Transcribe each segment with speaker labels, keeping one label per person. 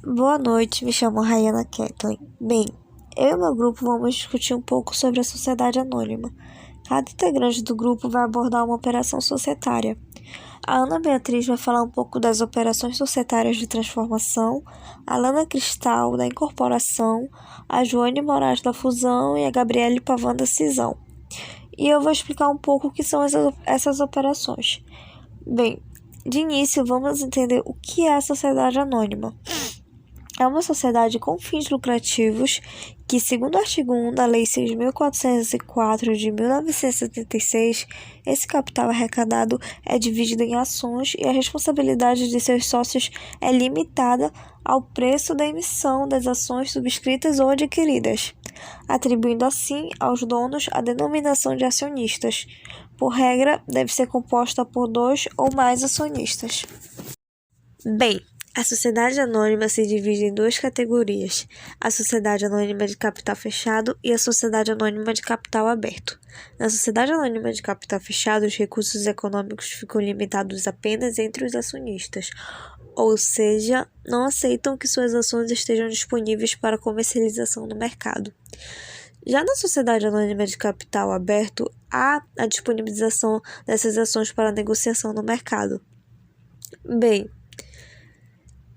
Speaker 1: Boa noite, me chamo Rayana Kathleen. Bem, eu e meu grupo vamos discutir um pouco sobre a sociedade anônima. Cada integrante do grupo vai abordar uma operação societária. A Ana Beatriz vai falar um pouco das operações societárias de transformação, a Lana Cristal da incorporação, a Joane Moraes da fusão e a Gabriele Pavan da cisão. E eu vou explicar um pouco o que são essas operações. Bem, de início vamos entender o que é a sociedade anônima. É uma sociedade com fins lucrativos que, segundo o artigo 1 da Lei 6.404 de 1976, esse capital arrecadado é dividido em ações e a responsabilidade de seus sócios é limitada ao preço da emissão das ações subscritas ou adquiridas, atribuindo assim aos donos a denominação de acionistas. Por regra, deve ser composta por 2 ou mais acionistas. Bem, a sociedade anônima se divide em duas categorias: a sociedade anônima de capital fechado e a sociedade anônima de capital aberto. Na sociedade anônima de capital fechado, os recursos econômicos ficam limitados apenas entre os acionistas, ou seja, não aceitam que suas ações estejam disponíveis para comercialização no mercado. Já na sociedade anônima de capital aberto, há a disponibilização dessas ações para negociação no mercado. Bem,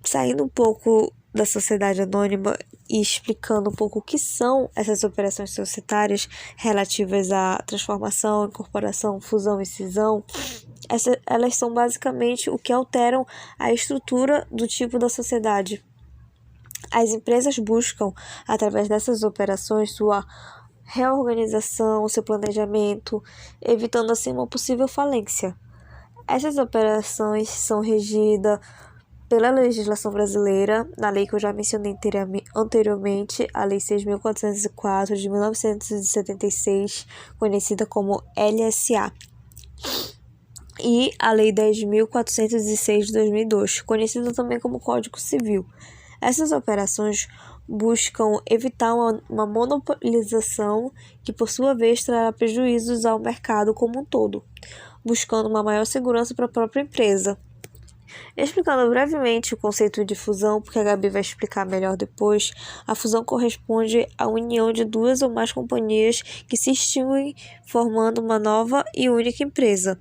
Speaker 1: saindo um pouco da sociedade anônima e explicando um pouco o que são essas operações societárias relativas à transformação, incorporação, fusão e cisão, elas são basicamente o que alteram a estrutura do tipo da sociedade. As empresas buscam, através dessas operações, sua reorganização, seu planejamento, evitando assim uma possível falência. Essas operações são regidas pela legislação brasileira, na lei que eu já mencionei anteriormente, a Lei 6.404 de 1976, conhecida como LSA, e a Lei 10.406 de 2002, conhecida também como Código Civil. Essas operações buscam evitar uma monopolização que, por sua vez, trará prejuízos ao mercado como um todo, buscando uma maior segurança para a própria empresa. Explicando brevemente o conceito de fusão, porque a Gabi vai explicar melhor depois, a fusão corresponde à união de duas ou mais companhias que se extinguem, formando uma nova e única empresa,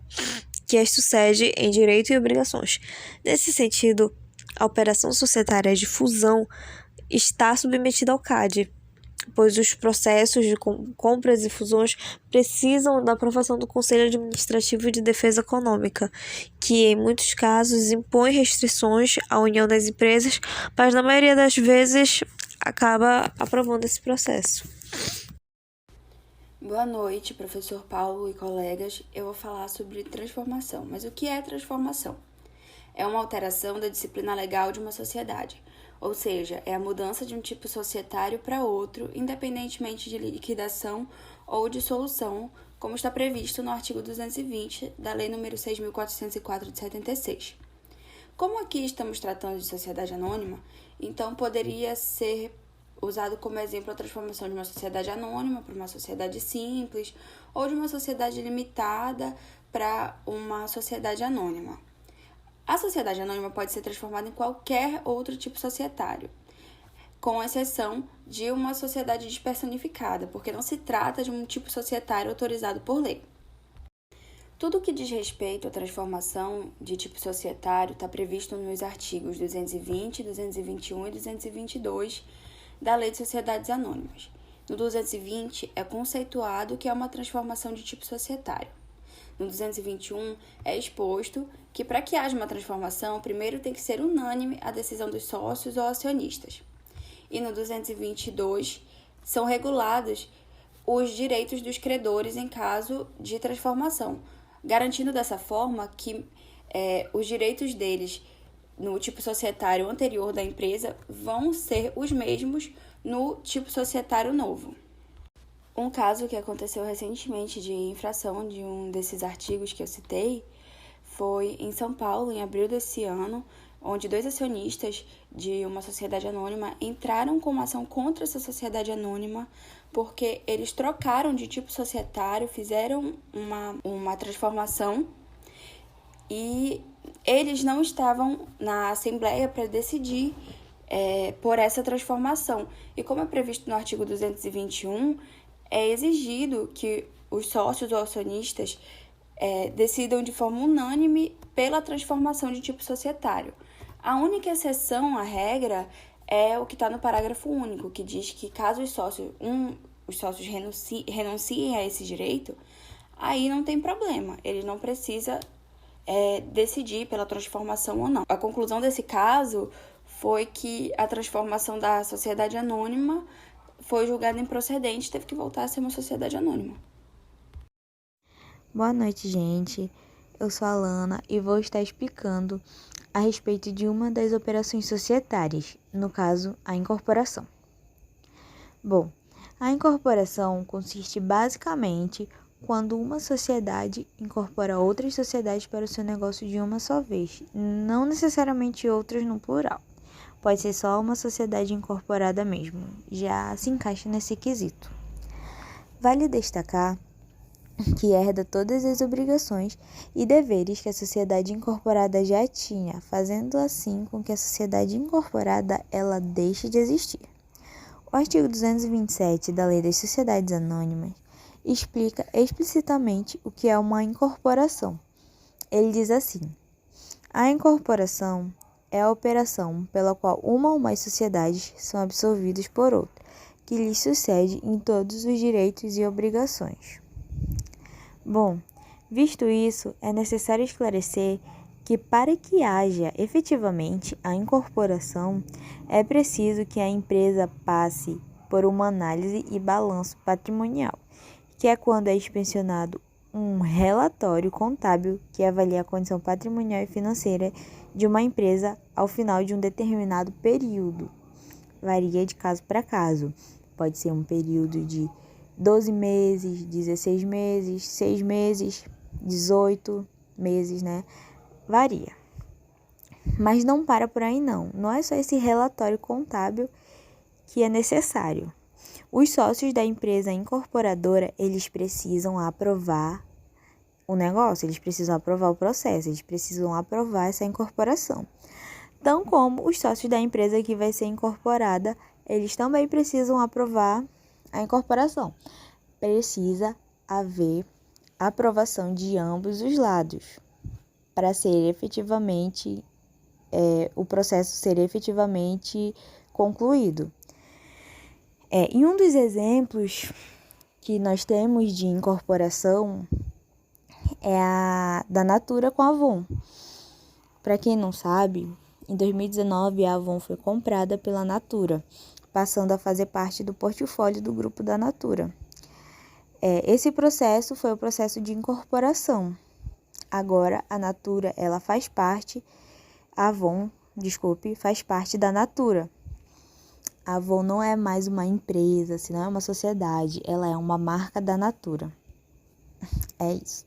Speaker 1: que as sucede em direito e obrigações. Nesse sentido, a operação societária de fusão está submetida ao CAD, pois os processos de compras e fusões precisam da aprovação do Conselho Administrativo de Defesa Econômica, que em muitos casos impõe restrições à união das empresas, mas na maioria das vezes acaba aprovando esse processo.
Speaker 2: Boa noite, professor Paulo e colegas. Eu vou falar sobre transformação. Mas o que é transformação? É uma alteração da disciplina legal de uma sociedade, ou seja, é a mudança de um tipo societário para outro, independentemente de liquidação ou dissolução, como está previsto no artigo 220 da Lei nº 6.404 de 76. Como aqui estamos tratando de sociedade anônima, então poderia ser usado como exemplo a transformação de uma sociedade anônima para uma sociedade simples ou de uma sociedade limitada para uma sociedade anônima. A sociedade anônima pode ser transformada em qualquer outro tipo societário, com exceção de uma sociedade despersonificada, porque não se trata de um tipo societário autorizado por lei. Tudo o que diz respeito à transformação de tipo societário está previsto nos artigos 220, 221 e 222 da Lei de Sociedades Anônimas. No 220 é conceituado que é uma transformação de tipo societário. No 221 é exposto que para que haja uma transformação, primeiro tem que ser unânime a decisão dos sócios ou acionistas. E no 222 são regulados os direitos dos credores em caso de transformação, garantindo dessa forma que os direitos deles no tipo societário anterior da empresa vão ser os mesmos no tipo societário novo. Um caso que aconteceu recentemente de infração de um desses artigos que eu citei foi em São Paulo, em abril desse ano, onde 2 acionistas de uma sociedade anônima entraram com uma ação contra essa sociedade anônima porque eles trocaram de tipo societário, fizeram uma transformação e eles não estavam na assembleia para decidir por essa transformação. E como é previsto no artigo 221, é exigido que os sócios ou acionistas decidam de forma unânime pela transformação de tipo societário. A única exceção à regra é o que está no parágrafo único, que diz que caso os sócios renunciem a esse direito, aí não tem problema, ele não precisa decidir pela transformação ou não. A conclusão desse caso foi que a transformação da sociedade anônima foi julgada improcedente e teve que voltar a ser uma sociedade anônima.
Speaker 3: Boa noite, gente. Eu sou a Lana e vou estar explicando a respeito de uma das operações societárias, no caso, a incorporação. Bom, a incorporação consiste basicamente quando uma sociedade incorpora outras sociedades para o seu negócio de uma só vez, não necessariamente outras no plural. Pode ser só uma sociedade incorporada mesmo, já se encaixa nesse quesito. Vale destacar que herda todas as obrigações e deveres que a sociedade incorporada já tinha, fazendo assim com que a sociedade incorporada ela deixe de existir. O artigo 227 da Lei das Sociedades Anônimas explica explicitamente o que é uma incorporação. Ele diz assim: a incorporação é a operação pela qual uma ou mais sociedades são absorvidas por outra, que lhes sucede em todos os direitos e obrigações. Bom, visto isso, é necessário esclarecer que para que haja efetivamente a incorporação, é preciso que a empresa passe por uma análise e balanço patrimonial, que é quando é inspecionado um relatório contábil que avalia a condição patrimonial e financeira de uma empresa ao final de um determinado período. Varia de caso para caso. Pode ser um período de 12 meses, 16 meses, 6 meses, 18 meses, né? Varia. Mas não para por aí não. Não é só esse relatório contábil que é necessário. Os sócios da empresa incorporadora, eles precisam aprovar o negócio, eles precisam aprovar o processo, eles precisam aprovar essa incorporação. Tão como os sócios da empresa que vai ser incorporada, eles também precisam aprovar a incorporação. Precisa haver aprovação de ambos os lados para ser efetivamente, o processo ser efetivamente concluído. E um dos exemplos que nós temos de incorporação é a da Natura com a Avon. Para quem não sabe, em 2019 a Avon foi comprada pela Natura, passando a fazer parte do portfólio do grupo da Natura. Esse processo foi o processo de incorporação. Agora a Natura ela faz parte da Natura. A Avon não é mais uma empresa, não é uma sociedade, ela é uma marca da Natura. É isso.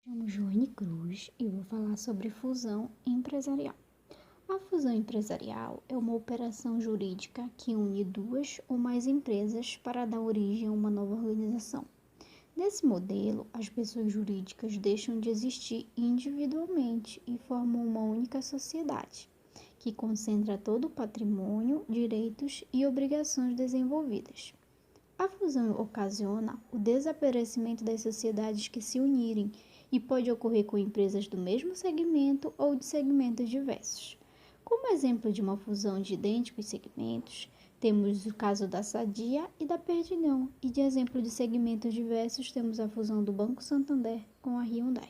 Speaker 4: Me chamo Joane Cruz e vou falar sobre fusão empresarial. A fusão empresarial é uma operação jurídica que une duas ou mais empresas para dar origem a uma nova organização. Nesse modelo, as pessoas jurídicas deixam de existir individualmente e formam uma única sociedade, que concentra todo o patrimônio, direitos e obrigações desenvolvidas. A fusão ocasiona o desaparecimento das sociedades que se unirem e pode ocorrer com empresas do mesmo segmento ou de segmentos diversos. Como exemplo de uma fusão de idênticos segmentos, temos o caso da Sadia e da Perdigão, e de exemplo de segmentos diversos temos a fusão do Banco Santander com a Hyundai.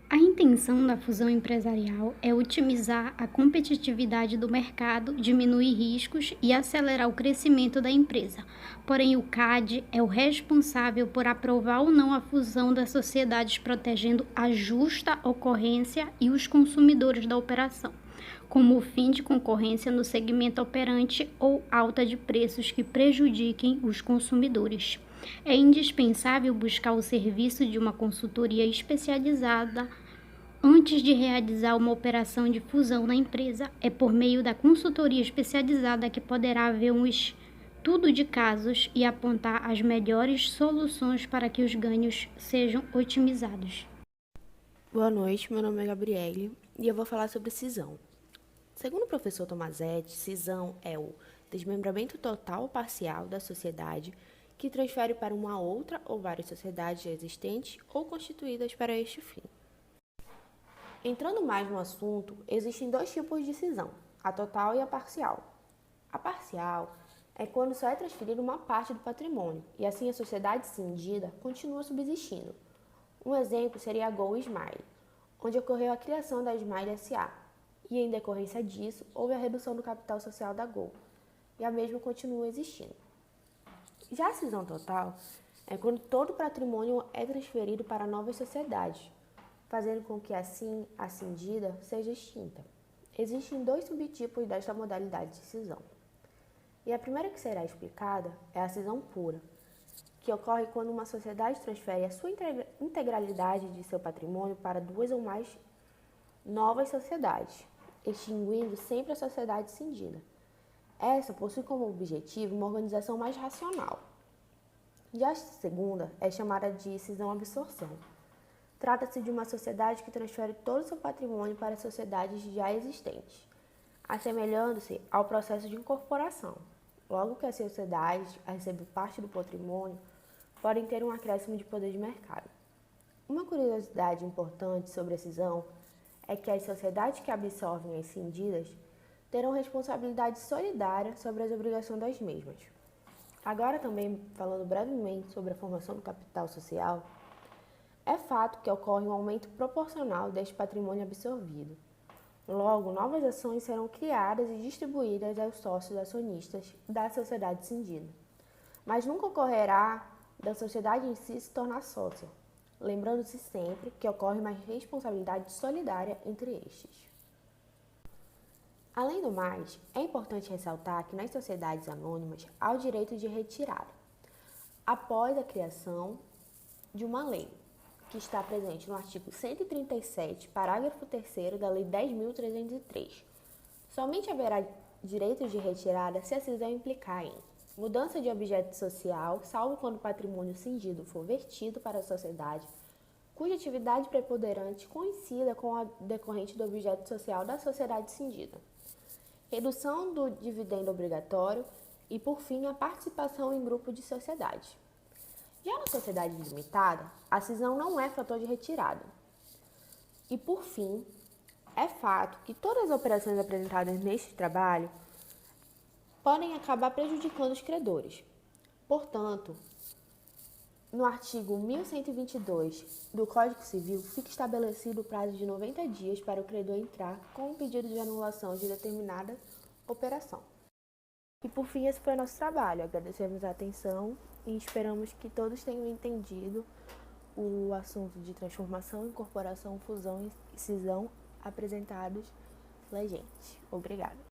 Speaker 4: A intenção da fusão empresarial é otimizar a competitividade do mercado, diminuir riscos e acelerar o crescimento da empresa. Porém, o CAD é o responsável por aprovar ou não a fusão das sociedades, protegendo a justa ocorrência e os consumidores da operação, como o fim de concorrência no segmento operante ou alta de preços que prejudiquem os consumidores. É indispensável buscar o serviço de uma consultoria especializada antes de realizar uma operação de fusão na empresa. É por meio da consultoria especializada que poderá haver um estudo de casos e apontar as melhores soluções para que os ganhos sejam otimizados.
Speaker 5: Boa noite, meu nome é Gabriele e eu vou falar sobre cisão. Segundo o professor Tomazetti, cisão é o desmembramento total ou parcial da sociedade que transfere para uma outra ou várias sociedades já existentes ou constituídas para este fim. Entrando mais no assunto, existem dois tipos de cisão, a total e a parcial. A parcial é quando só é transferida uma parte do patrimônio e assim a sociedade cindida continua subsistindo. Um exemplo seria a Gol Smile, onde ocorreu a criação da Smile SA e em decorrência disso houve a redução do capital social da Gol e a mesma continua existindo. Já a cisão total é quando todo o patrimônio é transferido para novas sociedades, fazendo com que assim a cindida seja extinta. Existem dois subtipos desta modalidade de cisão. E a primeira que será explicada é a cisão pura, que ocorre quando uma sociedade transfere a sua integralidade de seu patrimônio para duas ou mais novas sociedades, extinguindo sempre a sociedade cindida. Essa possui como objetivo uma organização mais racional. Já a segunda é chamada de cisão-absorção. Trata-se de uma sociedade que transfere todo o seu patrimônio para sociedades já existentes, assemelhando-se ao processo de incorporação. Logo que as sociedades recebem parte do patrimônio, podem ter um acréscimo de poder de mercado. Uma curiosidade importante sobre a cisão é que as sociedades que absorvem as cindidas terão responsabilidade solidária sobre as obrigações das mesmas. Agora também, falando brevemente sobre a formação do capital social, é fato que ocorre um aumento proporcional deste patrimônio absorvido. Logo, novas ações serão criadas e distribuídas aos sócios acionistas da sociedade cindida. Mas nunca ocorrerá da sociedade em si se tornar sócia, lembrando-se sempre que ocorre uma responsabilidade solidária entre estes. Além do mais, é importante ressaltar que nas sociedades anônimas há o direito de retirada, após a criação de uma lei, que está presente no artigo 137, parágrafo 3º da Lei 10.303. Somente haverá direito de retirada se a cisão implicar em mudança de objeto social, salvo quando o patrimônio cindido for vertido para a sociedade, cuja atividade preponderante coincida com a decorrente do objeto social da sociedade cindida, redução do dividendo obrigatório e, por fim, a participação em grupo de sociedade. Já na sociedade limitada, a cisão não é fator de retirada. E, por fim, é fato que todas as operações apresentadas neste trabalho podem acabar prejudicando os credores. Portanto, no artigo 1122 do Código Civil, fica estabelecido o prazo de 90 dias para o credor entrar com um pedido de anulação de determinada operação. E por fim, esse foi o nosso trabalho. Agradecemos a atenção e esperamos que todos tenham entendido o assunto de transformação, incorporação, fusão e cisão apresentados pela gente. Obrigada.